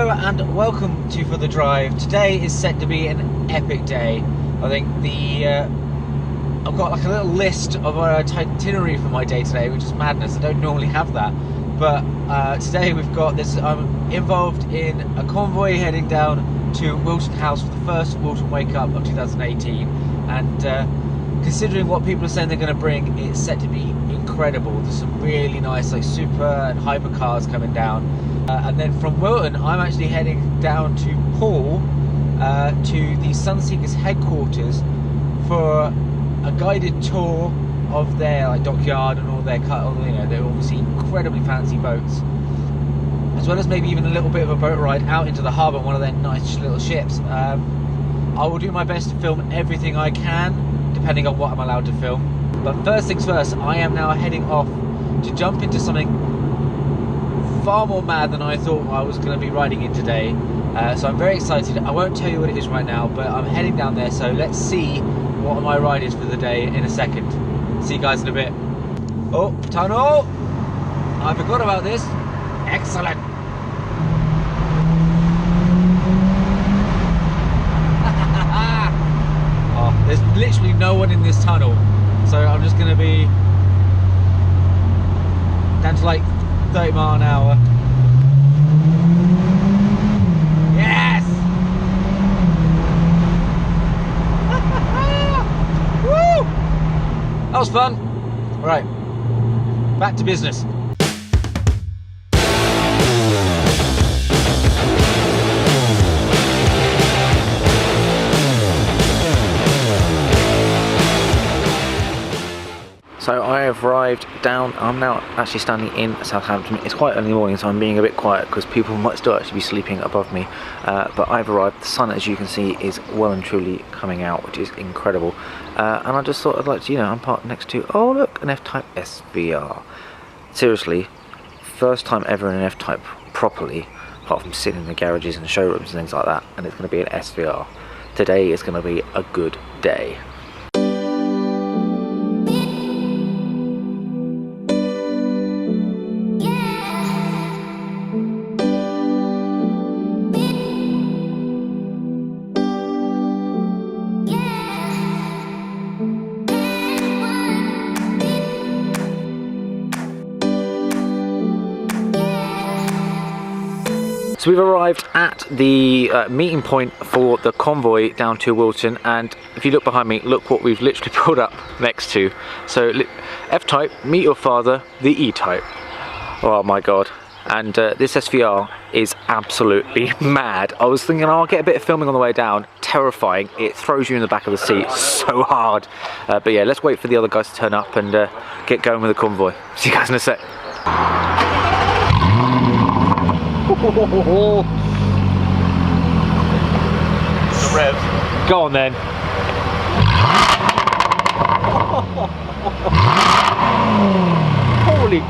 Hello and welcome to For The Drive. Today is set to be an epic day. I think I've got like a little list of our itinerary for my day today, which is madness. I don't normally have that, but today we've got this. I'm involved in a convoy heading down to Wilton House for the first Wilton Wake Up of 2018, and considering what people are saying they're going to bring, it's set to be incredible. There's some really nice like super and hyper cars coming down. And then from Wilton, I'm actually heading down to Hull to the SunSeekers headquarters for a guided tour of their like dockyard and all their they're obviously incredibly fancy boats, as well as maybe even a little bit of a boat ride out into the harbour on one of their nice little ships. I will do my best to film everything I can, depending on what I'm allowed to film. But first things first, I am now heading off to jump into something far more mad than I thought I was going to be riding in today. So I'm very excited. I won't tell you what it is right now, but I'm heading down there, so let's see what my ride is for the day in a second. See you guys in a bit. Oh, tunnel! I forgot about this. Excellent! Oh, there's literally no one in this tunnel, so I'm just going to be down to like 30 miles an hour. Yes! Woo! That was fun. Right, back to business. So I have arrived down. I'm now actually standing in Southampton. It's quite early in the morning, so I'm being a bit quiet because people might still actually be sleeping above me. But I've arrived. The sun, as you can see, is well and truly coming out, which is incredible. And I just thought I'd like to, I'm parked next to, oh look, an F-Type SVR. Seriously, first time ever in an F-Type properly, apart from sitting in the garages and showrooms and things like that. And it's going to be an SVR. Today is going to be a good day. So we've arrived at the meeting point for the convoy down to Wilton, and if you look behind me, look what we've literally pulled up next to. So F-Type, meet your father, the E-Type. Oh my god. And this SVR is absolutely mad. I was thinking, oh, I'll get a bit of filming on the way down. Terrifying. It throws you in the back of the seat so hard. But yeah, let's wait for the other guys to turn up and get going with the convoy. See you guys in a sec. The revs. Go on then. Holy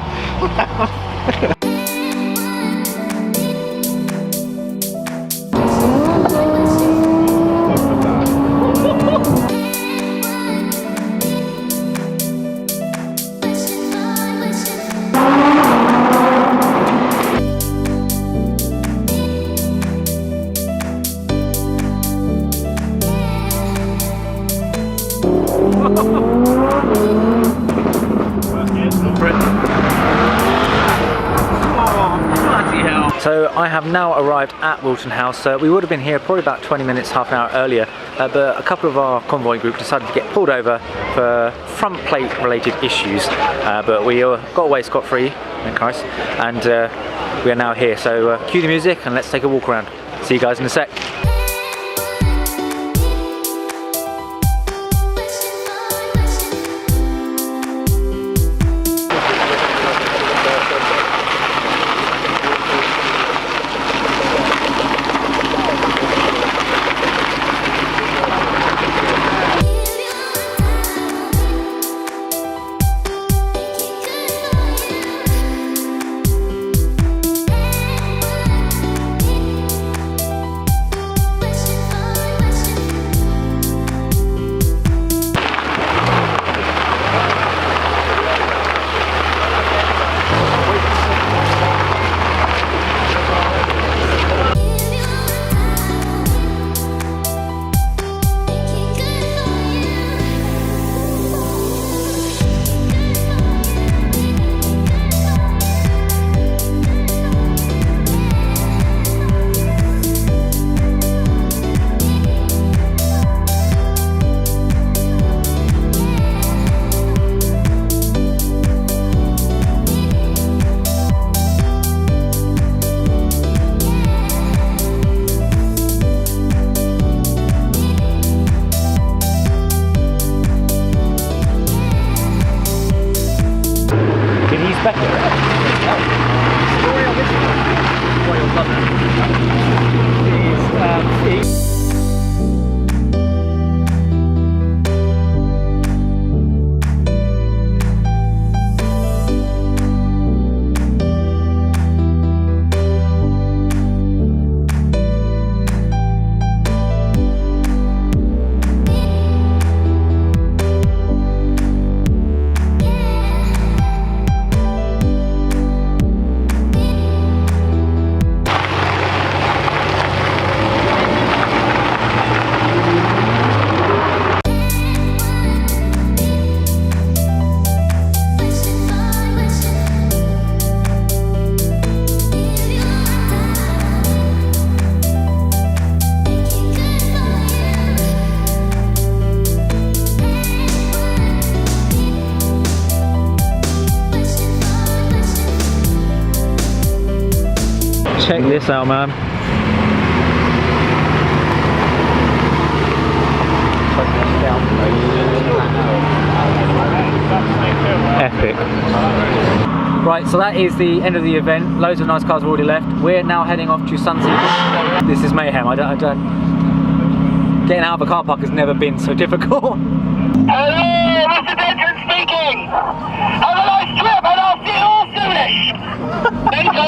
crap. So I have now arrived at Wilton House. We would have been here probably about 20 minutes, half an hour earlier, but a couple of our convoy group decided to get pulled over for front plate related issues, but we got away scot-free, thank Christ, and we are now here. So cue the music and let's take a walk around. See you guys in a sec. Check this out, man. Epic. Right, so that is the end of the event. Loads of nice cars have already left. We're now heading off to SunSeekers. This is mayhem. I don't. Getting out of a car park has never been so difficult. Hello, Mr. Denton speaking. Have a nice trip, and I'll see you all soonish. Thank you.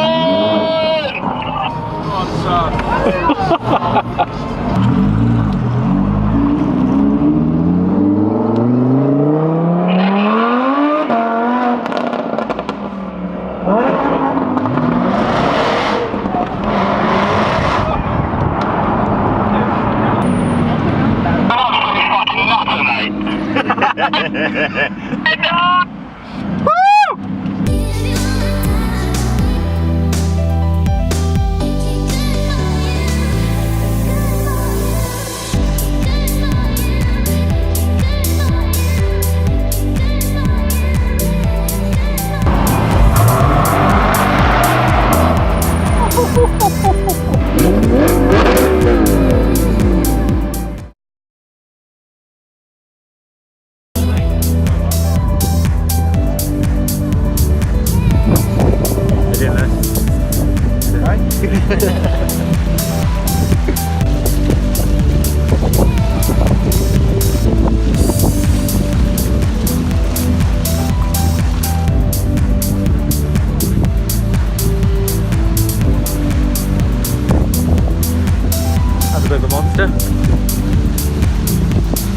That's a bit of a monster.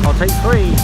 I'll take 3.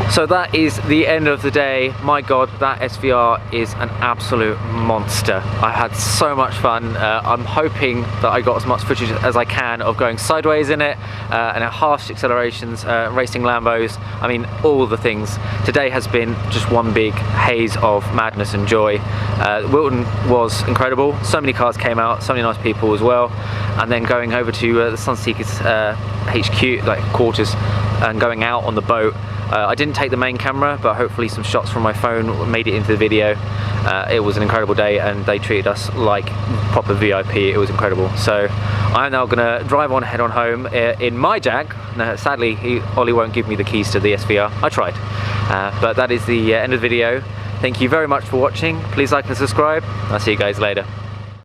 So that is the end of the day. My God, that SVR is an absolute monster. I had so much fun. I'm hoping that I got as much footage as I can of going sideways in it and at harsh accelerations, racing Lambos. I mean, all the things. Today has been just one big haze of madness and joy. Wilton was incredible. So many cars came out, so many nice people as well. And then going over to the SunSeekers HQ, like quarters, and going out on the boat. I didn't take the main camera, but hopefully some shots from my phone made it into the video. It was an incredible day and they treated us like proper VIP. It was incredible. So I'm now gonna drive on, head on home in my Jag. No, sadly, Ollie won't give me the keys to the SVR. I tried. But that is the end of the video. Thank you very much for watching. Please like and subscribe. I'll see you guys later.